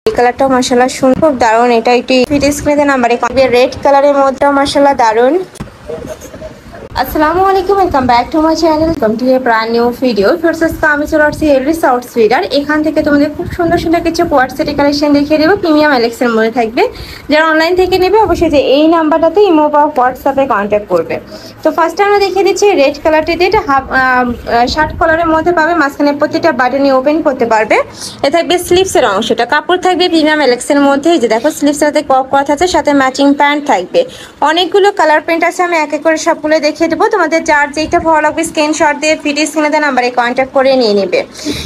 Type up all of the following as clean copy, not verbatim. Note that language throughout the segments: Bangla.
এই কালারটাও মাশাআল্লাহ সুন্দর, খুব দারুণ। এটা একটি ভিডিও স্ক্রিনে নাম্বারে রেড কালারের মধ্যে মাশাআল্লাহ দারুণ। আসসালামু আলাইকুম, welcome back to my channel, welcome to A brand new video. First আমি চলে আসছি এলভিস আউটফিটার। এখান থেকে তোমাদের খুব সুন্দর সুন্দর কিছু কোয়ার্ড সেটের কালেকশন দেখিয়ে দেবো, প্রিমিয়াম এলেক্সের মধ্যে থাকবে। যারা অনলাইন থেকে নেবে অবশ্যই যে এই নাম্বারটাতে ইমো বা হোয়াটসঅ্যাপে কন্ট্যাক্ট করবে। তো ফার্স্টে আমরা দেখিয়ে দিচ্ছি রেড কালারটিতে, এটা হাফ শার্ট কলারের মধ্যে পাবে, মাঝখানে প্রতিটা বাটনই ওপেন করতে পারবে। এ থাকবে স্লিভসের অংশটা, কাপড় থাকবে প্রিমিয়াম এলেক্সের মধ্যে। এই যে দেখো স্লিভসের সাথে কক করা আছে, সাথে ম্যাচিং প্যান্ট থাকবে। অনেকগুলো কালার প্রিন্ট আছে, আমি এক এক করে সবগুলো দেখিয়ে দেবো। তোমাদের যার যেটা ভালো লাগবে স্ক্রিনশট দিয়ে ভিডিও স্ক্রিনে দেওয়া নাম্বারে কন্ট্যাক্ট করে নিয়ে নেবে।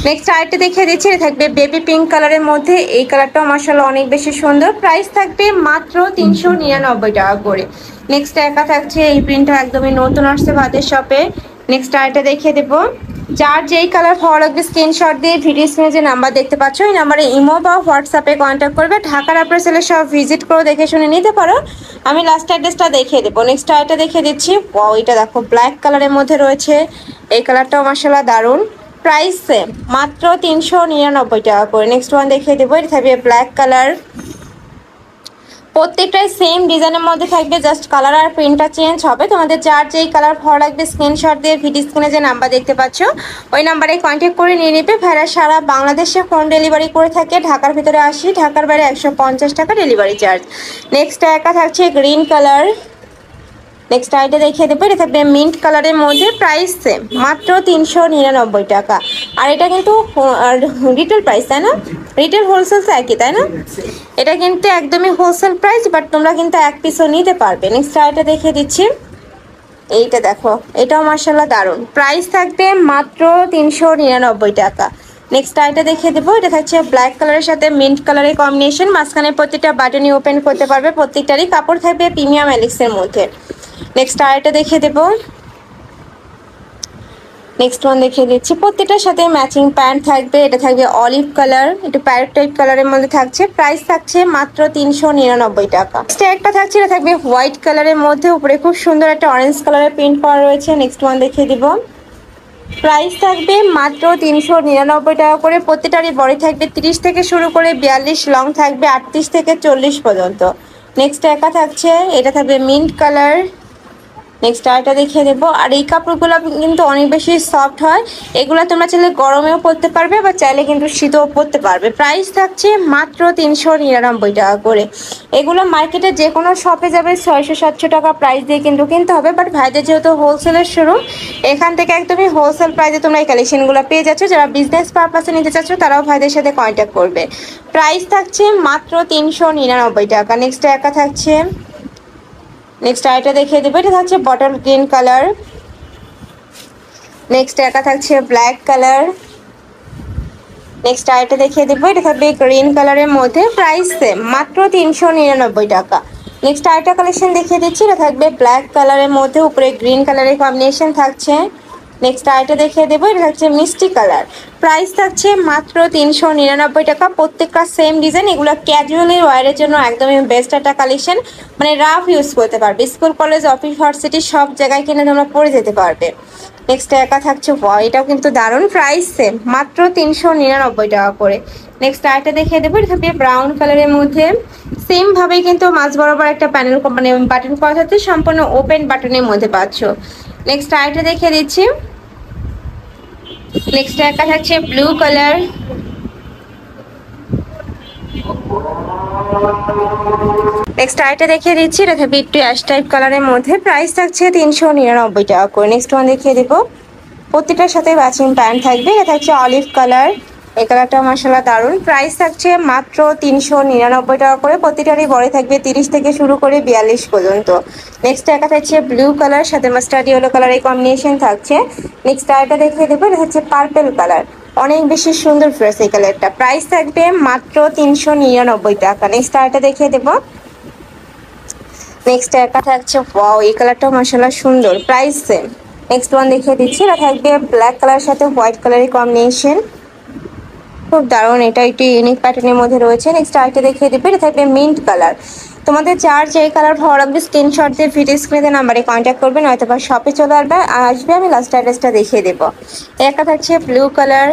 নেক্সট আরেকটা দেখিয়ে দিচ্ছি, এটা থাকবে বেবি পিঙ্ক কালারের মধ্যে। এই কালারটাও মাশাআল্লাহ অনেক বেশি সুন্দর। প্রাইস থাকবে মাত্র 399 টাকা করে। নেক্সট একা থাকছে, এই প্রিন্টটা একদমই নতুন আসছে ভাতের শপে। নেক্সট আরেকটা দেখিয়ে দেবো। যার যেই কালার ভালো লাগবে স্ক্রিনশট দিয়ে ভিডিও স্ক্রিনে যে নাম্বার দেখতে পাচ্ছ এই নাম্বারে ইমো বা হোয়াটসঅ্যাপে কন্ট্যাক্ট করবে। ঢাকার আপনার সেলে সব ভিজিট করে দেখে শুনে নিতে পারো। আমি লাস্ট অ্যাড্রেসটা দেখিয়ে দেবো। নেক্সট আরেকটা দেখিয়ে দিচ্ছি। ওয়াও, এটা দেখো ব্ল্যাক কালারের মধ্যে রয়েছে। এই কালারটাও মাশাআল্লাহ দারুণ। প্রাইস সেম, মাত্র 399 টাকা করে। নেক্সট ওয়ান দেখিয়ে দেবো, এটা থাকবে ব্ল্যাক কালার। প্রত্যেকটাই সেম ডিজাইনের মধ্যে থাকবে, জাস্ট কালার আর প্রিন্টটা চেঞ্জ হবে। তোমাদের যার যেই কালার ভালো লাগবে স্ক্রিনশট দিয়ে ভিডিও স্ক্রিনে যে নাম্বার দেখতে পাচ্ছ ওই নাম্বারে কন্ট্যাক্ট করে নিয়ে নেবে। ভাইরা সারা বাংলাদেশে হোম ডেলিভারি করে থাকে। ঢাকার ভিতরে 80, ঢাকার বাইরে 150 টাকা ডেলিভারি চার্জ। নেক্সট একা থাকছে গ্রিন কালার। নেক্সট আইটা দেখিয়ে দেবো, এটা থাকবে মিন্ট কালারের মধ্যে। প্রাইস সেম, মাত্র 399 টাকা। আর এটা কিন্তু রিটেল প্রাইস, তাই না? রিটেল হোলসেল একই, তাই না? এটা কিন্তু একদমই হোলসেল প্রাইস, বাট তোমরা কিন্তু এক পিসও নিতে পারবে। নেক্সট আইটা দেখিয়ে দিচ্ছি, এইটা দেখো, এটাও মাশাআল্লাহ দারুণ। প্রাইস থাকবে মাত্র 399 টাকা। নেক্সট আইটা দেখিয়ে দেবো, এটা থাকছে ব্ল্যাক কালারের সাথে মিন্ট কালারের কম্বিনেশন। মাঝখানে প্রত্যেকটা বাটনই ওপেন করতে পারবে, প্রত্যেকটারই কাপড় থাকবে প্রিমিয়াম এলেক্সের মধ্যে। নেক্সট আরেকটা দেখিয়ে দেবো। নেক্সট ওয়ান দেখিয়ে দিচ্ছি, প্রত্যেকটার সাথে ম্যাচিং প্যান্ট থাকবে। এটা থাকবে অলিভ কালার, একটু প্যারট টাইপ কালারের মধ্যে থাকছে। প্রাইস থাকছে মাত্র 399 টাকা। নেক্সট একটা থাকছে, এটা থাকবে হোয়াইট কালারের মধ্যে, উপরে খুব সুন্দর একটা অরেঞ্জ কালারের প্রিন্ট করা রয়েছে। নেক্সট ওয়ান দেখিয়ে দিব। প্রাইস থাকবে মাত্র 399 টাকা করে। প্রত্যেকটারই বডি থাকবে 30 থেকে শুরু করে 42, লং থাকবে 38 থেকে 40 পর্যন্ত। নেক্সট একা থাকছে, এটা থাকবে মিন্ট কালার। নেক্সট আরেকটা দেখিয়ে দেবো। আর এই কাপড়গুলো কিন্তু অনেক বেশি সফট হয়। এগুলো তোমরা চাইলে গরমেও পরতে পারবে, বা চাইলে কিন্তু শীতেও পরতে পারবে। প্রাইস থাকছে মাত্র 399 টাকা করে। এগুলো মার্কেটে যে কোনো শপে যাবে 600-700 টাকা প্রাইস দিয়ে কিন্তু কিনতে হবে, বাট ভাইদের যেহেতু হোলসেলের শোরুম, এখান থেকে একদমই হোলসেল প্রাইসে তোমরা এই কালেকশনগুলো পেয়ে যাচ্ছ। যারা বিজনেস পারপাসে নিতে চাচ্ছ তারাও ভাইদের সাথে কন্ট্যাক্ট করবে। প্রাইস থাকছে মাত্র 399 টাকা। নেক্সট একা থাকছে, নেক্সট আরেকটা দেখিয়ে দেবো, এটা থাকছে বটল গ্রিন কালার। নেক্সট একা থাকছে ব্ল্যাক কালার। নেক্সট আরেকটা দেখিয়ে দেবো, এটা থাকবে গ্রিন কালারের মধ্যে। প্রাইস সেম, মাত্র 399 টাকা। নেক্সট আরেকটা কালেকশন দেখিয়ে দিচ্ছি, এটা থাকবে ব্ল্যাক কালারের মধ্যে, উপরে গ্রিন কালারের কম্বিনেশন থাকছে। নেক্সট আরেকটা দেখিয়ে দেবো, এটা থাকছে মিষ্টি কালার। প্রাইস থাকছে মাত্র 399 টাকা। প্রত্যেকটা সেম ডিজাইন। এগুলো ক্যাজুয়ালি ওয়ারের জন্য একদমই বেস্ট একটা কালেকশন, মানে রাফ ইউজ করতে পারবে। স্কুল, কলেজ, অফিস, ভার্সিটি সব জায়গায় কিনে তোমরা পরে যেতে পারবে। নেক্সট একা থাকছে, এটাও কিন্তু দারুণ। প্রাইস সেম, মাত্র 399 টাকা করে। নেক্সট আরেকটা দেখিয়ে দেবো, এটা থাকবে ব্রাউন কালারের মধ্যে। সেম ভাবেই কিন্তু মাঝ বরাবর একটা প্যানেল মানে বাটন করা থাকছে, সম্পূর্ণ ওপেন বাটনের মধ্যে পাচ্ছ। নেক্সট আরেকটা দেখিয়ে দিচ্ছি। নেক্সট একটা থাকছে ব্লু কালার। নেক্সট আরেকটা দেখিয়ে দিচ্ছি, এটা থাকবে একটু অ্যাশ টাইপ কালারের মধ্যে। প্রাইস থাকছে 399 টাকা করে। নেক্সট ওয়ান দেখিয়ে দেবো, প্রত্যেকটার সাথে ম্যাচিং প্যান্ট থাকবে। এটা থাকছে অলিভ কালার। এই কালারটা মাশাআল্লাহ দারুণ। প্রাইস থাকছে মাত্র 399 টাকা করে। প্রত্যেকটারই বড় থাকবে 30 থেকে শুরু করে 42 পর্যন্ত। নেক্সট একটা থাকছে ব্লু কালার, সাথে মাস্টার্ড ইয়েলো কালারের কম্বিনেশন থাকছে। নেক্সট আরেকটা দেখিয়ে দেবো, এটা হচ্ছে পার্পল কালার। অনেক বেশি সুন্দর ফ্রেশ এই কালারটা। প্রাইস থাকবে মাত্র 399 টাকা। নেক্সট আরেকটা দেখিয়ে দেবো। নেক্সট একটা থাকছে, ওয়াও, এই কালারটাও মাশাআল্লাহ সুন্দর। Price same. নেক্সট ওয়ান দেখিয়ে দিচ্ছি, এটা থাকবে ব্ল্যাক কালারের সাথে হোয়াইট কালারের কম্বিনেশন, খুব দারুণ। এটা একটু ইউনিক প্যাটার্নের মধ্যে রয়েছে। নেক্সট আরেকটা দেখিয়ে দেবে, এটা থাকবে মিন্ট কালার। তোমাদের যার যে কালার ভালো লাগবে স্ক্রিনশট দিয়ে ভিডিও স্ক্রিনে নাম্বারে কন্ট্যাক্ট করবে, নয়তো বা শপে চলে আসবে। আমি লাস্ট অ্যাড্রেসটা দেখিয়ে দেবো। একটা থাকছে ব্লু কালার।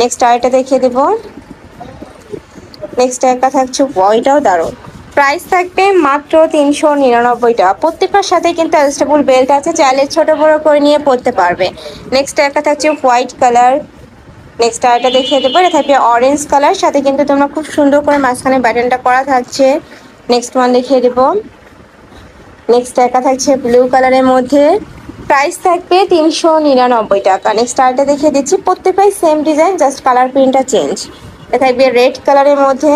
নেক্সট আরেকটা দেখিয়ে দেবো, নেক্সট একটা থাকছে এটাও দারুণ। প্রাইস থাকবে মাত্র 399 টাকা। প্রত্যেকটার সাথে কিন্তু অ্যাডজাস্টেবল বেল্ট আছে, চাইলে ছোট বড় করে নিয়ে পরতে পারবে। নেক্সট একটা থাকছে হোয়াইট কালার। নেক্সট আরেকটা দেখিয়ে দেবো, এটা থাকবে অরেঞ্জ কালার, সাথে কিন্তু তোমরা খুব সুন্দর করে মাঝখানে বাটনটা করা থাকছে। নেক্সট ওয়ান দেখিয়ে দেবো। নেক্সট একটা থাকছে ব্লু কালারের মধ্যে, প্রাইস থাকবে 399 টাকা। নেক্সট আরেকটা দেখিয়ে দিচ্ছি, প্রত্যেকটাই সেম ডিজাইন, জাস্ট কালার প্রিন্টটা চেঞ্জ। এটা থাকবে রেড কালারের মধ্যে।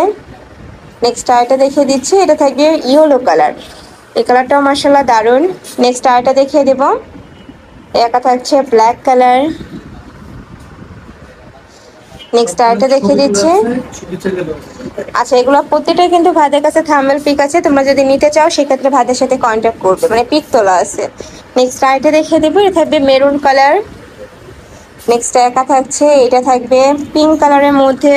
নেক্সট আরেকটা দেখিয়ে দিচ্ছি, এটা থাকবে ইয়েলো কালার, এই কালারটাও মাশাআল্লাহ দারুণ। নেক্সট আরেকটা দেখিয়ে দেবো, একটা থাকছে ব্ল্যাক কালার। নেক্সট আরেকটা দেখিয়ে দিচ্ছি। আচ্ছা, এগুলো প্রত্যেকটাই কিন্তু ভাইদের কাছে থাম্বনেল পিক আছে, তোমরা যদি নিতে চাও সেক্ষেত্রে ভাইদের সাথে কন্ট্যাক্ট করবে, মানে পিক তোলা আছে। নেক্সট আরেকটা দেখিয়ে দেবো, এটা থাকবে মেরুন কালার। নেক্সট একা থাকছে, এটা থাকবে পিঙ্ক কালারের মধ্যে,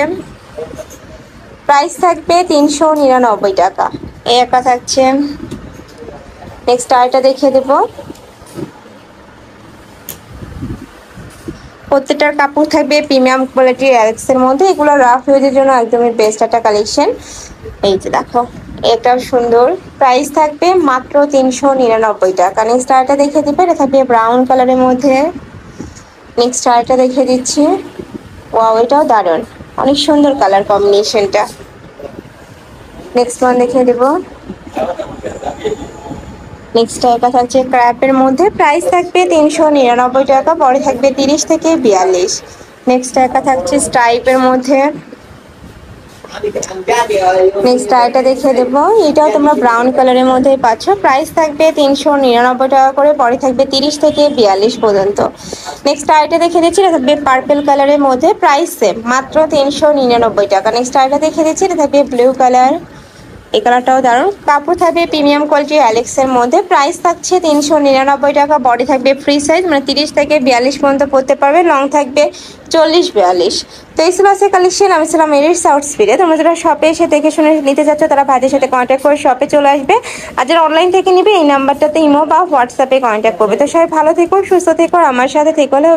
প্রাইস থাকবে 399 টাকা। এই একা থাকছে। নেক্সট আরেকটা দেখিয়ে দেবো, প্রত্যেকটার কাপড় থাকবে প্রিমিয়াম কোয়ালিটির অ্যালেক্সের মধ্যে, এগুলো রাফ ইউজের জন্য একদমই বেস্ট একটা কালেকশন। এই যে দেখো, এটাও সুন্দর, প্রাইস থাকবে মাত্র 399 টাকা। নেক্সট আরেকটা দেখিয়ে দিবে, এটা থাকবে ব্রাউন কালারের মধ্যে। নেক্সট আরেকটা দেখিয়ে দিচ্ছি, ওয়াও এটাও দারুণ, অনেক সুন্দর কালার কম্বিনেশনটা। নেক্সট ওয়ান দেখিয়ে দেবো। নেক্সট একটা থাকছে ক্র্যাপের মধ্যে, প্রাইস থাকবে 399 টাকা, পরে থাকবে 30 থেকে 42। নেক্সট একটা থাকছে স্ট্রাইপের মধ্যে। নেক্সট আরেকটা দেখিয়ে দেবো, এটাও তোমরা ব্রাউন কালারের মধ্যে পাচ্ছ, প্রাইস থাকবে 399 টাকা করে, পরে থাকবে 30 থেকে 42 পর্যন্ত। নেক্সট আরেকটা দেখিয়ে দিচ্ছি, এটা থাকবে পার্পল কালারের মধ্যে, প্রাইস সেম মাত্র 399 টাকা। নেক্সট আরেকটা দেখিয়ে দিচ্ছি, এটা থাকবে ব্লু কালার, এই কালারটাও দারুণ, কাপড় থাকবে প্রিমিয়াম কোয়ালিটির অ্যালেক্সের মধ্যে, প্রাইস থাকছে 399 টাকা, বডি থাকবে ফ্রি সাইজ, মানে 30 থেকে 42 পর্যন্ত পরতে পারবে, লং থাকবে 40-42। তো এই ছিল আছে কালেকশন, আমি ছিলাম এলিট সাউথস্পিডে। তোমরা যারা শপে এসে দেখে শুনে নিতে চাচ্ছ তারা ভাইদের সাথে কন্ট্যাক্ট করে শপে চলে আসবে, আর যারা অনলাইন থেকে নিবে এই নাম্বারটাতে ইমো বা হোয়াটসঅ্যাপে কন্ট্যাক্ট করবে। তো সবাই ভালো থেকো, সুস্থ থেকো, আমার সাথে থেকো, হলে